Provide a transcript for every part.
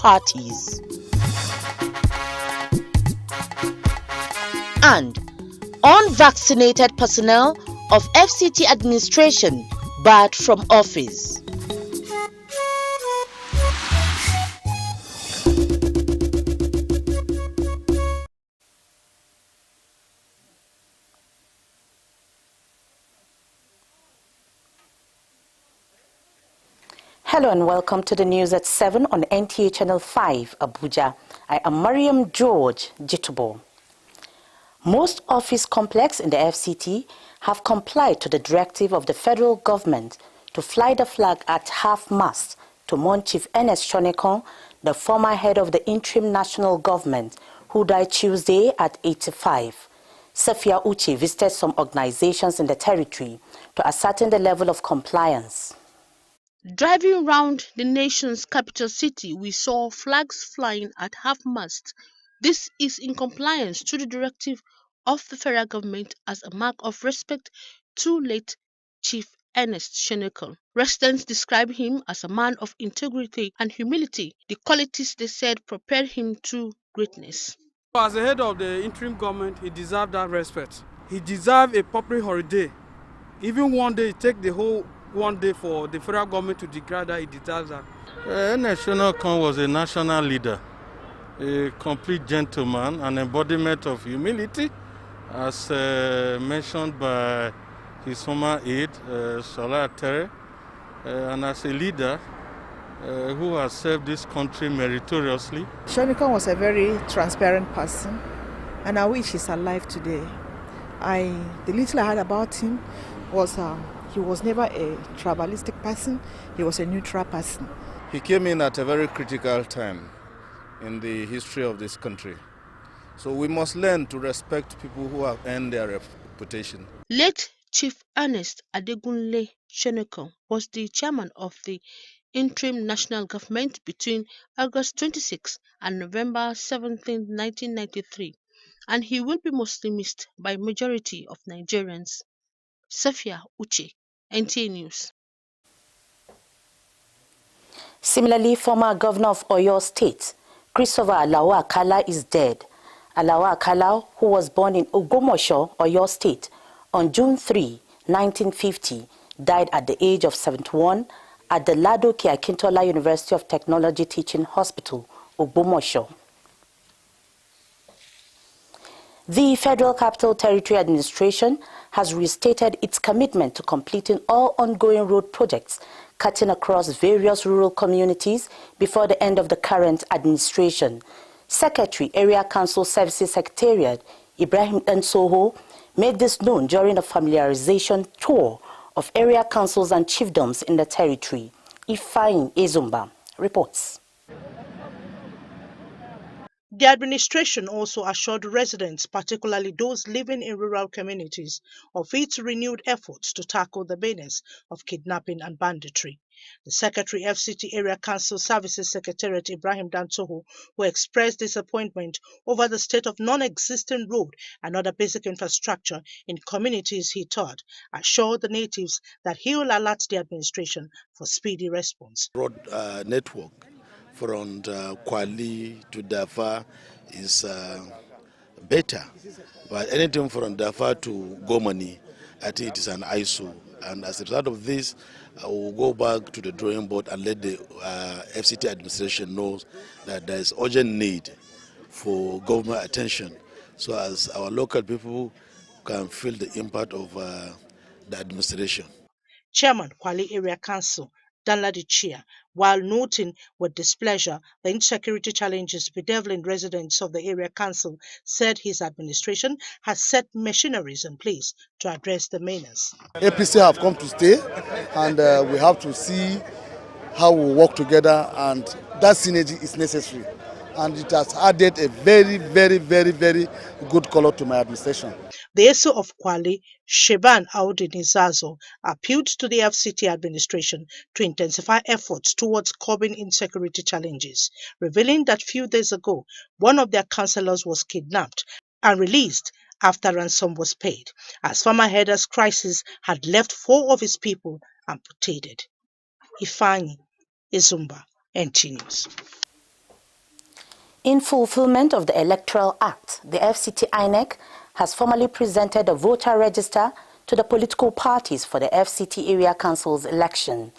parties. And unvaccinated personnel of FCT administration barred from office. Hello and welcome to the news at 7 on NTA Channel 5, Abuja. I am Mariam George Jitubo. Most office complex in the FCT have complied to the directive of the federal government to fly the flag at half-mast to mourn Chief Ernest Shonekon, the former head of the interim national government, who died Tuesday at 85. Safia Uche visited some organizations in the territory to ascertain the level of compliance. Driving around the nation's capital city, we saw flags flying at half-mast. This is in compliance to the directive of the federal government as a mark of respect to late Chief Ernest Shonekon. Residents describe him as a man of integrity and humility, the qualities they said prepared him to greatness. As the head of the interim government, he deserved that respect. He deserved a public holiday. Even one day, take the whole one day for the federal government to declare that he deserves that. Ernest Shonekon was a national leader, a complete gentleman, an embodiment of humility, as mentioned by his former aide, Salah Tere, and as a leader who has served this country meritoriously. Shonekon was a very transparent person, and I wish he's alive today. The little I heard about him was he was never a tribalistic person, he was a neutral person. He came in at a very critical time in the history of this country. So we must learn to respect people who have earned their reputation. Late Chief Ernest Adegunle Shonekon was the chairman of the interim national government between August 26 and November 17, 1993, and he will be mostly missed by majority of Nigerians. Safia Uche, Nta News. Similarly, former governor of Oyo State, Christopher Alawa Akala, is dead. Alawa Akala, who was born in Ogomosho, Oyo State, on June 3, 1950, died at the age of 71 at the Ladoke Akintola University of Technology Teaching Hospital, Ogomosho. The Federal Capital Territory Administration has restated its commitment to completing all ongoing road projects cutting across various rural communities before the end of the current administration. Secretary, Area Council Services Secretariat, Ibrahim Dansoho, made this known during a familiarization tour of area councils and chiefdoms in the territory. Ifeanyi Ezumba reports. The administration also assured residents, particularly those living in rural communities, of its renewed efforts to tackle the menace of kidnapping and banditry. The Secretary, FCT Area Council Services Secretariat, Ibrahim Dansoho, who expressed disappointment over the state of non-existent road and other basic infrastructure in communities he toured, assured the natives that he will alert the administration for speedy response. Road network from Kwali to Dafa is better, but anything from Dafa to Gomani, I think it is an ISO, and as a result of this, I will go back to the drawing board and let the FCT administration know that there is urgent need for government attention, so as our local people can feel the impact of the administration. Chairman, Kwali Area Council, Danladi Chia, while noting with displeasure the insecurity challenges bedeviling residents of the area council, said his administration has set machineries in place to address the menace. APC have come to stay, and we have to see how we work together, and that synergy is necessary. And it has added a very, very, very, very good color to my administration. The ASO of Kwali, Sheban Audi Nizazo, appealed to the FCT administration to intensify efforts towards curbing insecurity challenges, revealing that few days ago, one of their councillors was kidnapped and released after ransom was paid, as former header's crisis had left 4 of his people amputated. Ifeanyi Ezumba, Nta News. In fulfillment of the Electoral Act, the FCT INEC has formally presented a voter register to the political parties for the FCT Area Council's election.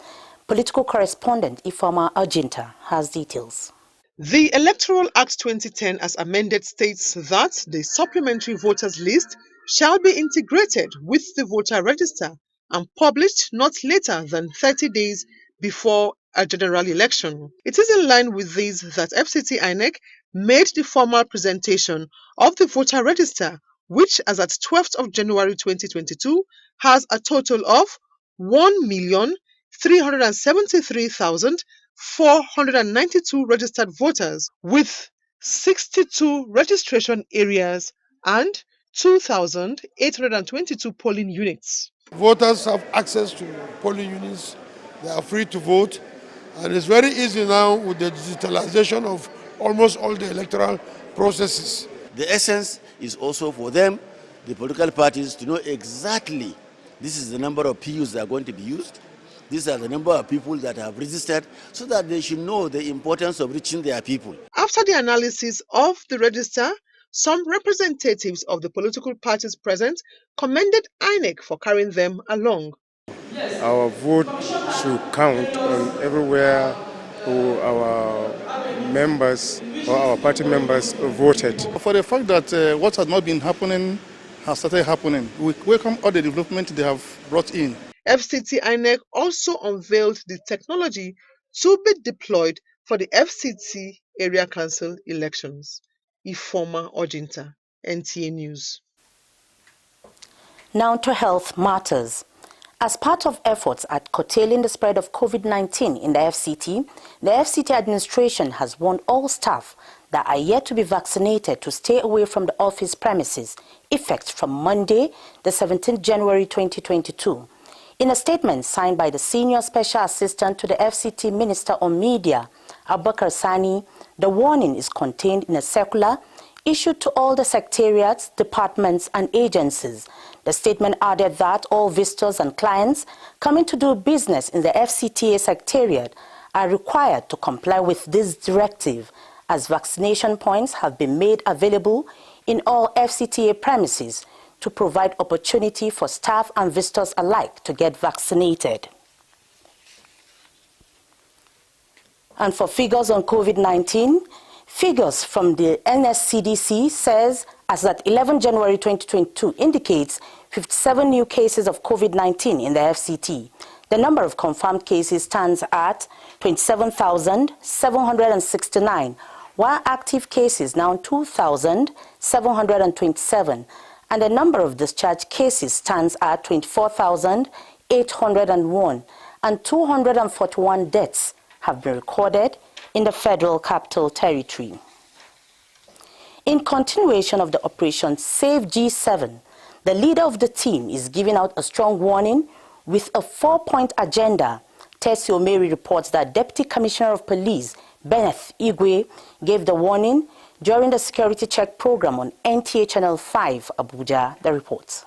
Political correspondent Ifeoma Ojinta has details. The Electoral Act 2010 as amended states that the supplementary voters list shall be integrated with the voter register and published not later than 30 days before a general election. It is in line with this that FCT INEC made the formal presentation of the voter register, which as at 12th of January 2022 has a total of 1,373,492 registered voters with 62 registration areas and 2,822 polling units. Voters have access to polling units, they are free to vote, and it's very easy now with the digitalization of almost all the electoral processes. The essence is also for them, the political parties, to know exactly this is the number of PUs that are going to be used. These are the number of people that have registered, so that they should know the importance of reaching their people. After the analysis of the register, some representatives of the political parties present commended INEC for carrying them along. Our vote should count on everywhere our members or our party members voted. For the fact that what has not been happening has started happening, we welcome all the development they have brought in. FCT INEC also unveiled the technology to be deployed for the FCT Area Council elections. Ifeoma Ojinta, Nta News. Now to health matters. As part of efforts at curtailing the spread of COVID-19 in the FCT administration has warned all staff that are yet to be vaccinated to stay away from the office premises, effect from Monday, the 17th January 2022. In a statement signed by the Senior Special Assistant to the FCT Minister on Media, Abubakar Sani, the warning is contained in a circular issued to all the secretariats, departments and agencies. The statement added that all visitors and clients coming to do business in the FCTA secretariat are required to comply with this directive, as vaccination points have been made available in all FCTA premises to provide opportunity for staff and visitors alike to get vaccinated. And for figures on COVID-19, figures from the NSCDC says as at 11 January 2022 indicates 57 new cases of COVID-19 in the FCT. The number of confirmed cases stands at 27,769, while active cases now 2,727, and the number of discharged cases stands at 24,801, and 241 deaths have been recorded in the Federal Capital Territory. In continuation of the Operation Save G7, the leader of the team is giving out a strong warning with a 4-point agenda. Tessie Omeri reports that Deputy Commissioner of Police Benneth Igwe gave the warning during the security check program on NTA Channel 5, Abuja. The report.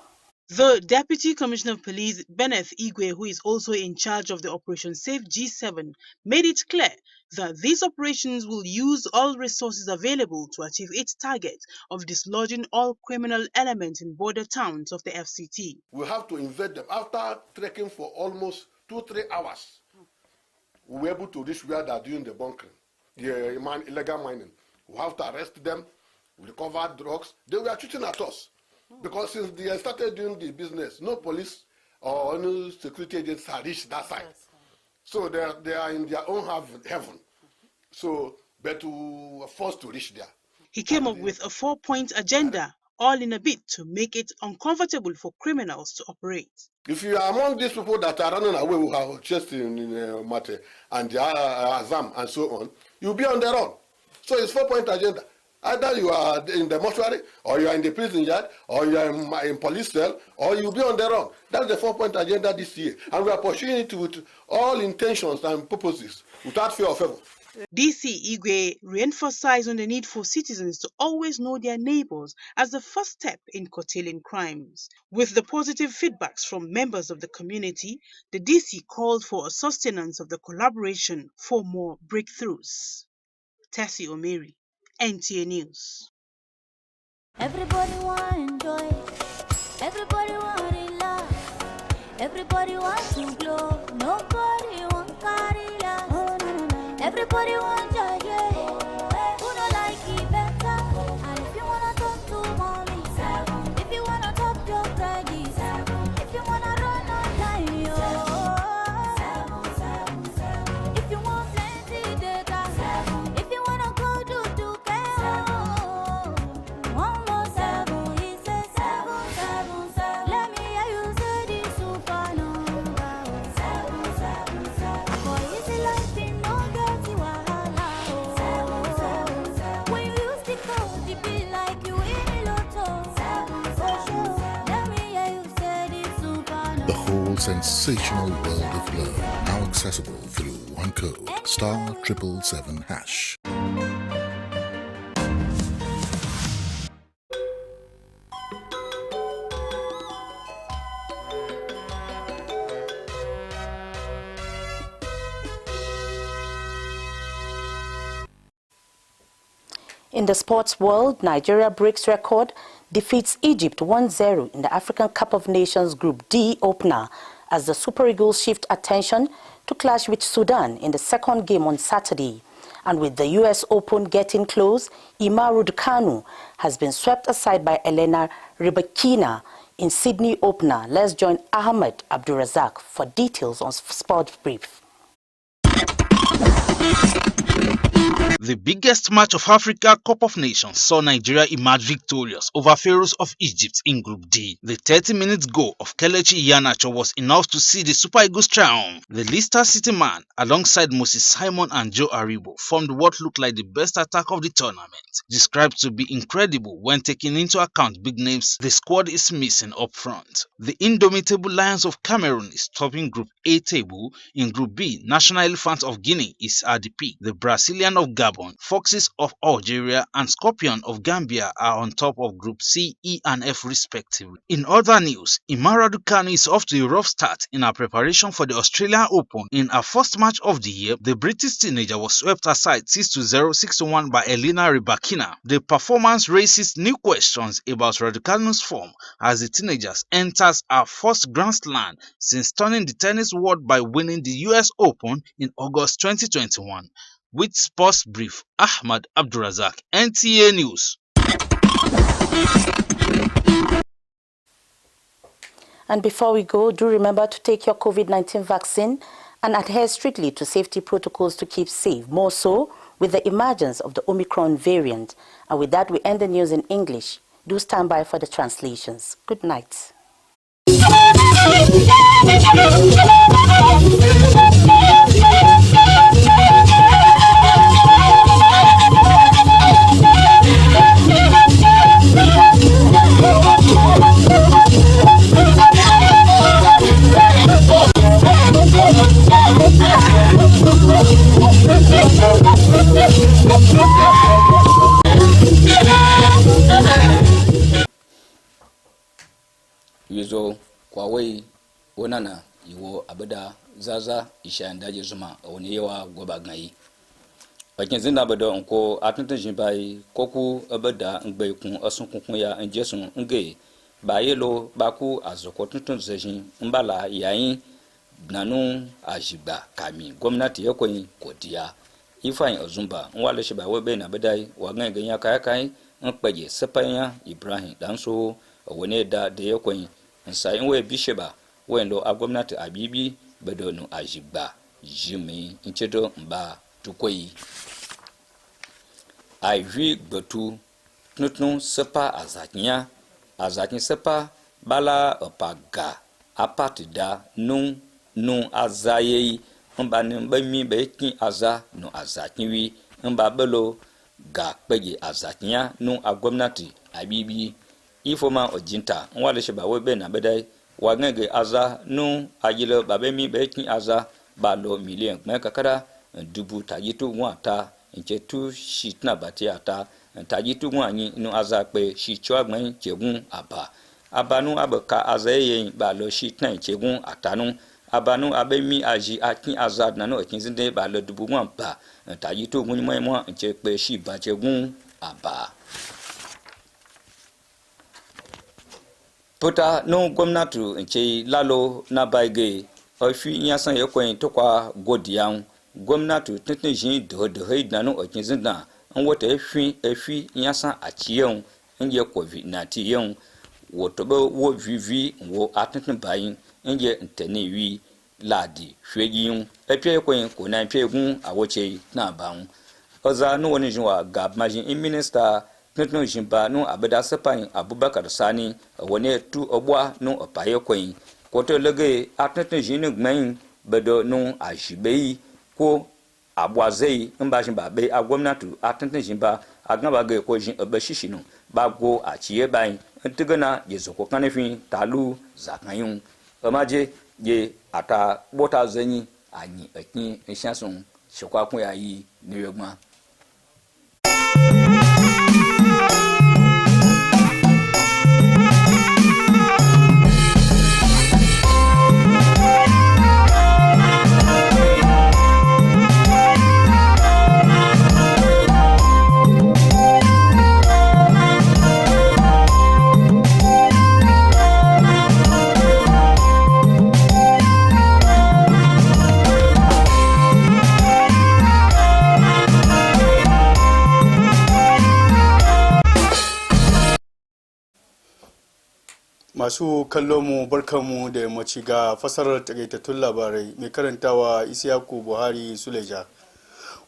The Deputy Commissioner of Police, Benneth Igwe, who is also in charge of the Operation Save G7, made it clear that these operations will use all resources available to achieve its target of dislodging all criminal elements in border towns of the FCT. We have to invade them. After trekking for almost 2-3 hours, we were able to reach where they are doing the bunkering, the illegal mining. We have to arrest them, we recovered drugs. They were shooting at us. Because since they started doing the business, no police or any security agents have reached that side. So they are in their own heaven. So, but we were forced to reach there. He came up with a 4-point agenda, all in a bid to make it uncomfortable for criminals to operate. If you are among these people that are running away who have chased in Mate and Azam and so on, you'll be on their own. So it's 4-point agenda. Either you are in the mortuary, or you are in the prison yard, or you are in police cell, or you'll be on their own. That's the 4-point agenda this year. And we are pursuing it with all intentions and purposes, without fear of favor. DC Igwe re-emphasized on the need for citizens to always know their neighbors as the first step in curtailing crimes. With the positive feedbacks from members of the community, the DC called for a sustenance of the collaboration for more breakthroughs. Tessie Omeri, NTA News. Everybody want enjoy, everybody want relax, everybody want to glow, nobody want carry last. Oh, no. Everybody want joy, yeah. Who don't like it better? And if you wanna talk to mommy, if you wanna top your credit, if you wanna run on time, if you want plenty data, if you wanna go do one more 7, he says 7. Let me hear you say this super number. 7. For easy life, you no get you wahala. When you use the code, it be like you in lotto. 7. Let me hear you say this super number. The whole sensational world of love, now accessible through one code, *777#. In the sports world, Nigeria breaks record, defeats Egypt 1-0 in the African Cup of Nations Group D opener as the Super Eagles shift attention to clash with Sudan in the second game on Saturday. And with the US Open getting close, Imaru Kanu has been swept aside by Elena Rybakina in Sydney opener. Let's join Ahmed Abdurazak for details on Sport Brief. The biggest match of Africa Cup of Nations saw Nigeria emerge victorious over Pharaohs of Egypt in Group D. The 30-minute goal of Kelechi Iheanacho was enough to see the Super Eagles triumph. The Leicester City man, alongside Moses Simon and Joe Aribo, formed what looked like the best attack of the tournament. Described to be incredible when taking into account big names the squad is missing up front. The indomitable Lions of Cameroon is topping Group A table. In Group B, National Elephants of Guinea is at the peak. The Brazilian of Gabon, Foxes of Algeria and Scorpion of Gambia are on top of Group C, E and F respectively. In other news, Imaradu Kanu is off to a rough start in her preparation for the Australian Open. In her first match of the year, the British teenager was swept aside 6-0, 6-1 by Elena Rybakina. The performance raises new questions about Raducanu's form as the teenagers enters her first Grand Slam since turning the tennis world by winning the US Open in August 2021. With Sports Brief, Ahmad Abdurazak, NTA News. And before we go, do remember to take your COVID-19 vaccine and adhere strictly to safety protocols to keep safe, more so with the emergence of the Omicron variant. And with that, we end the news in English. Do stand by for the translations. Good night. Yuzo kwawai wonana iwo abada zaza ishanda jizuma woni yawa goba gai bakin zinda bada onko atuntin jimbai koku abada ngbai kun asun kun ya njesun ngai ba yelo baku azoko tuntun zejin mbala yayin nanu ajiba kami gwamnati yakoi kodiya ifan azumba nwale shi ba webe na badai wa ganya kai nkpaje sapanya Ibrahim danso wone da yakoi sai we bisheba wendo a gwamnati abibi badonu ajiba jimi inchedo mba tukoi aivi gbatu tuntun sepa azakin sepa bala opaga apatida nun azaye mba ni bami bekin aza no azakin wi mba belo ga peje azakinya nun a gwamnati abibi ifoma ojinta nwale sheba webe na bedai wangenge aza nu ajilo babemi bekin aza balo million kakara dubu tajitu nwata nchetu shitna batiata tajitu nwanyi nu aza pe shichwa gmen chegun abanu abaka aza yen balo shitna chegun atanu abanu abemi aji akin aza nanu ekinzinde balo dubu nwampa tajitu nwanyi nche pe shi bachegun Aba. Puta no gwamnati ce lalo na baige ofi ya san ya kwen to kwa godiyan gwamnati tuntun jin do da no okin zinda an wata efi ya san a ciyon in je covid-19 yon wato ba wo vivi wo atun bayin in je ntane wi ladi hwegiyun efi kwen ko na efi gun a wace na bawun oza no woni jinwa gab majin in minister tuntun jimba no abada sapan Abubakar Sani woni tu obwa no opaye kwen ko to lege atun jin gmain bedo no ajibei ko abwazei mba jimba be agwamnatu atun jimba agamba ge ko jin obashishi no ba go achiye bai ntigana yezo ko kanefin talu zakanyun amaje ye ata bota zanyi anyi akin nshasun shekwa kun yayi ni yegma. Masu kallon mu barkanmu da yammaci ga fasarar takaitattun labarai mai karantawa Isiyaku Buhari Suleja.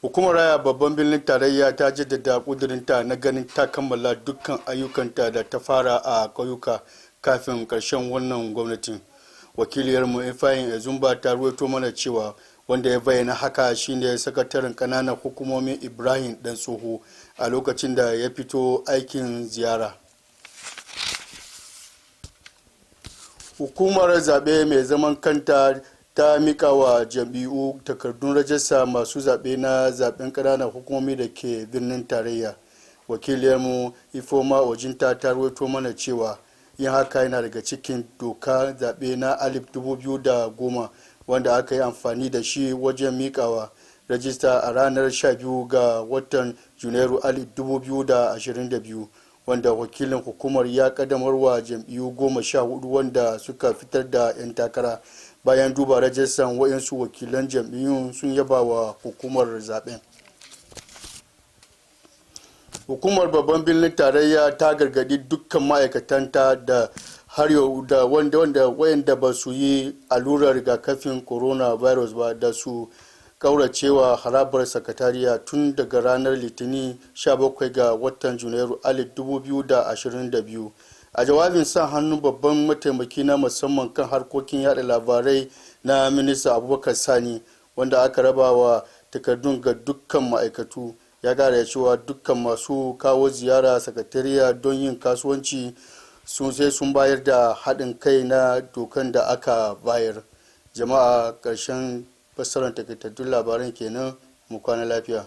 Hukumar raya babban birnin tarayya ta jaddada kudurinta na ganin ta kammala dukkan ayyukanta da ta fara a ƙauyuka kafin ƙarshen wannan gwamnatin. Wakiliyarmu Ifeanyi Ezumba ta ruwaito mana cewa wanda ya bayyana haka shine sakataren ƙananan hukumomin Ibrahim Dan Tsoho a lokacin da ya fito aikin ziyara. Hukumar zaɓe mai zaman kanta ta mika wa jam'iyyu takardun rajista masu zaɓe na zaɓen ƙananan hukumomi da ke birnin tarayya. Wakiliyarmu Ifoma Ojinta ta rawaito mana cewa yin haka yana daga cikin doka zaɓe na 2010 wanda aka yi amfani da shi wajen mikawa rajista a ranar 12 ga watan Junairu 2022. wanda wakilin hukumar ya kaddamar wa jam'iyyu 14 wanda suka fitar da 'yan takara bayan duba rajistan wayansu wakilan jam'iyyun sun yaba wa hukumar zaben. Hukumar babban birnin tarayya ta gargadi dukkan ma'aikatanta da har yau da wayanda ba su yi allurar rigakafin coronavirus ba da su kauracewa harabar sakatariya tun daga ranar litinin 17 ga watan Junairu 2022. A jawabin sa hannun babban mataimaki na musamman kan harkokin yada labarai na minista Abubakar Sani wanda aka raba wa takardun ga dukkan ma'aikatu ya gara cewa dukkan masu kawo ziyara sakatariya don yin kasuwanci sun bayar da haɗin kai na dokan da aka bayar. Jama'a ƙarshen fassarar takaitattun labaran kenan, mu kwana lafiya.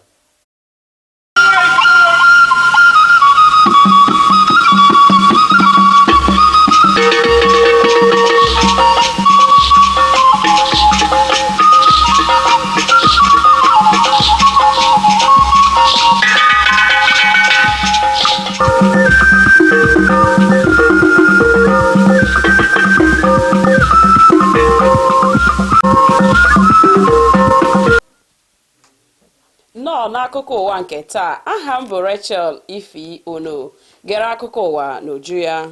Nọ n'akụkọ ụwa nke taa, aha m bụ Rachel Ifi Ono. Gere akụkọ ụwa n'uju ya.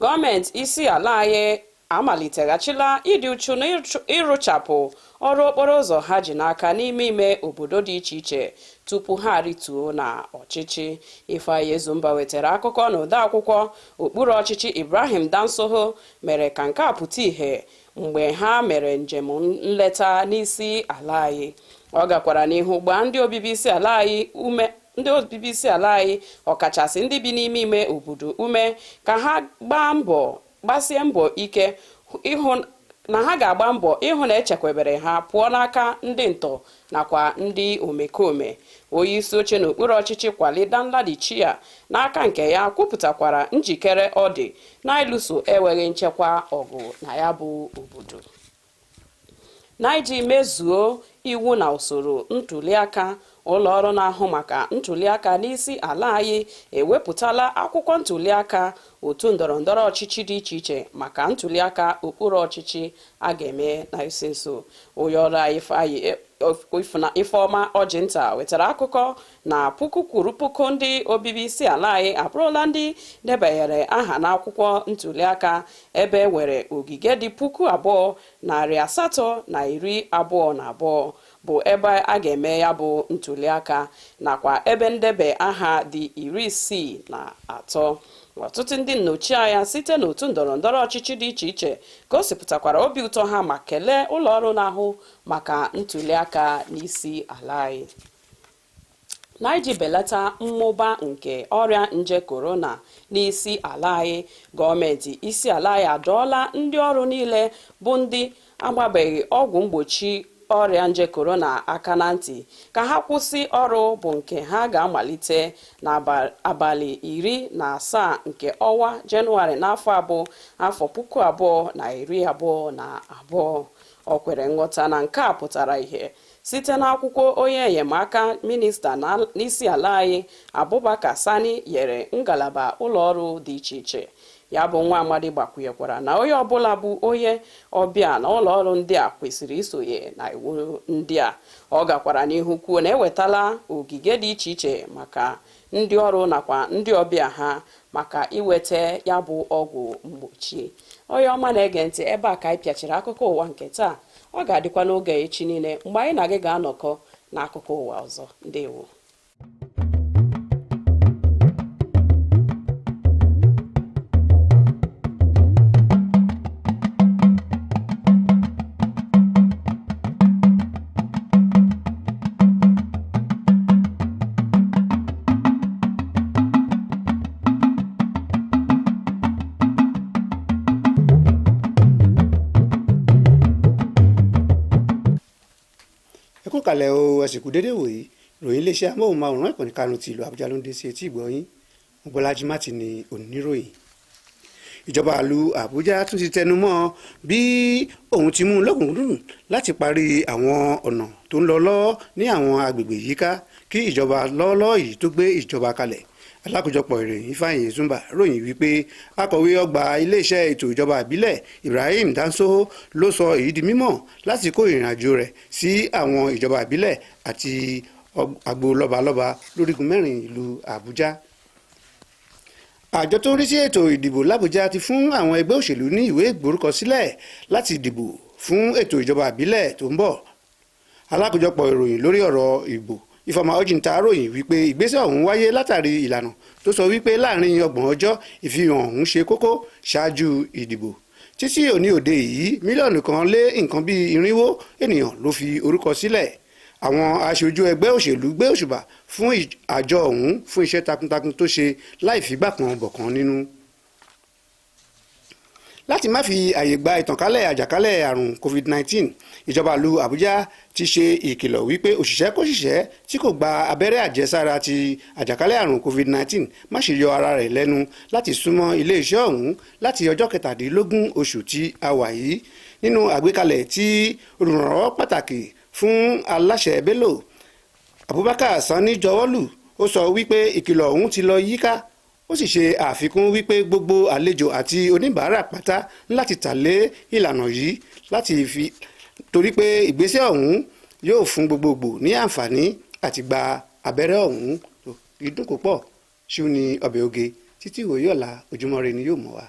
Gọọmenti isi ala anyị amaliteghachila ịdị uchu na ịrụchapụ ọrụ okporo ụzọ ha ji n'aka n'ime ime obodo dị iche iche tupu ha rituo na ọchịchị. Ifeanyi Ezumba wetara akụkọ na odeakwụkwọ okpuru ọchịchị Ibrahim Dan Tsoho mere ka nke a pụta ìhè mgbe ha mere njem nleta n'isi ala anyị. Ọ gakwara n'ihu gbaa ndị obibi isi ala anyị ọkachasị ndị bi n'ime ime obodo ume ka ha gbasie mbọ ike na ha ga-agba mbọ ịhụ na echekwebere ha pụọ n'aka ndị ntọ nakwa ndị omekome. Onye isi oche n'okpuru ọchịchị Kwali Danladi Chia n'aka nke ya kwupụtakwara njikere ọ dị na ịlụso enweghị nchekwa ọgụ na ya bụ obodo. Na iji mezuo iwu na usoro ntuliaka, ụlọọrụ na-ahụ maka ntuliaka n'isi ala anyị ewepụtala akwụkwọ ntuliaka otu ndọrọndọrọ ọchịchị dị iche iche maka ntuliaka okpuru ọchịchị a ga-eme na isi nso. onye ọrụ anyị Ifeọma Ọjịnta wetara akụkọ na puku kwuru puku ndị obibi isi ala anyị abụrụla ndị debanyere aha n'akwụkwọ ntuliaka ebe nwere ogige dị 2,822 bụ ebe a ga-eme ya bụ ntuliaka nakwa ebe ndebe aha dị 63. ọtụtụ ndị nnọchianya site n'otu ndọrọndọrọ ọchịchị dị iche iche gosipụtakwara obi ụtọ ha ma kelee ụlọọrụ na-ahụ maka ntuliaka n'isi ala anyị. na iji belata mmụba nke ọrịa nje korona n'isi ala anyị, gọọmenti isi ala anyị adọọla ndị ọrụ niile bụ ndị agbabeghị ọgwụ mgbochi ọrịa nje korona aka na ntị ka ha kwụsị ọrụ bụ nke ha ga-amalite n'abalị 17 nke ọnwa Jenụwarị n'afọ abụọ afọ 2022. o kwere nghọta na nke a pụtara ihe site n'akwụkwọ onye enyemaka minista n'isi ala anyị Abubakar Sani nyere ngalaba ụlọọrụ dị iche iche. ya bụ nwa amadi gbakwunyekwara na onye ọbụla bụ onye ọbịa na ụlọọrụ ndị a kwesịrị isonye na iwu ndị a. ọ gakwara n'ihu kwuo na ewetala ogige dị iche iche maka ndị ọrụ nakwa ndị ọbịa ha maka iweta ya bụ ọgwụ mgbochi. onye ọma na-ege ntị, ebe a ka anyị pịachiri akụkọ ụwa nke taa. ọ ga-adịkwa n'oge echi niile mgbe anyị na gị ga-anọkọ n'akụkọ ụwa ọzọ. Ndewo. ẹkún kalẹ̀ o ẹ̀sìnkú dédé wòye ròyìn iléeṣẹ́ amóhùnmáwòrán ìkànnì karùn-ún ti ìlú Àbújá ló ń dé sí etí ìgbọ̀nyín. Bọ́lájí Mátì ni oníròyìn. ìjọba ìlú Àbújá tún ti tẹnu mọ́ bí òun ti mú un lọ́kùnkúndùn láti parí àwọn ọ̀nà tó ń lọ lọ́wọ́ ní àwọn agbègbè yíká kí ìjọba lọ́wọ́lọ́wọ́ yìí tó gbé ìjọba kalẹ̀. alákòjọpọ̀ ìròyìn Ifeanyi Zumba ròyìn wípé akọ̀wé ọgbà iléeṣẹ́ ètò ìjọba ìbílẹ̀ Ibrahim Danso ló sọ èyí di mímọ̀ lásìkò ìrìnàjò rẹ̀ sí àwọn ìjọba ìbílẹ̀ àti agbo lọ́balọ́ba lórígun mẹ́rin ìlú Àbújá. àjọ tó ń rí sí ètò ìdìbò l'Àbújá ti fún àwọn ẹgbẹ́ òṣèlú ní ìwé ìgbórúkọsílẹ̀ láti dìbò fún ètò ìjọba ìbílẹ̀ tó ń bọ̀. alákòjọpọ̀ ìròyìn lórí ọ̀rọ̀ ìbò Ifeọma Ọjìnta ròyìn wípé ìgbésẹ̀ ọ̀hún wáyé látàrí ìlànà tó sọ wípé láàrin 30 ọjọ́ ìfihàn ọ̀hún ṣe kókó ṣáájú ìdìbò. títí òní òde yìí mílíọ̀nù kan lé nǹkan bíi 400 ènìyàn ló fi orúkọ sílẹ̀. àwọn aṣojú ẹgbẹ́ òṣèlú gbé òṣùbà fún àjọ ọ̀hún fún iṣẹ́ takuntakun tó ṣe láì figbá kan bọ̀kan nínú. láti má fi àyè gba ìtànkálẹ̀ àjàkálẹ̀ àrùn COVID-19 ìjọba ìlú Àbújá ti ṣe ìkìlọ̀ wípé òṣìṣẹ́ tí kò gba abẹ́rẹ́ àjẹsára ti àjàkálẹ̀ àrùn COVID-19 má ṣe yọ ara rẹ̀ lẹ́nu láti súnmọ́ iléeṣẹ́ ọ̀hún láti ọjọ́ 17 oṣù tí a wà yìí. nínú àgbékalẹ̀ tí olùrànlọ́wọ́ pàtàkì fún aláṣẹ Bello Abubakar Sani jọwọ́lù ó sọ wípé ìkìlọ̀ ọ̀hún ti lọ yíká. ó sì ṣe àfikún wípé gbogbo àlejò àti oníbàárà pátá láti tẹ̀lé ìlànà yìí láti fi torí pé ìgbésẹ̀ ọ̀hún yóò fún gbogbogbò ní àǹfààní àti gba abẹ́rẹ́ ọ̀hún. ìdún kò pọ̀ ṣú ni ọbẹ̀ oge títí ìwòye ọ̀la Ojúmọ́ Ire ni yóò mọ̀ wá.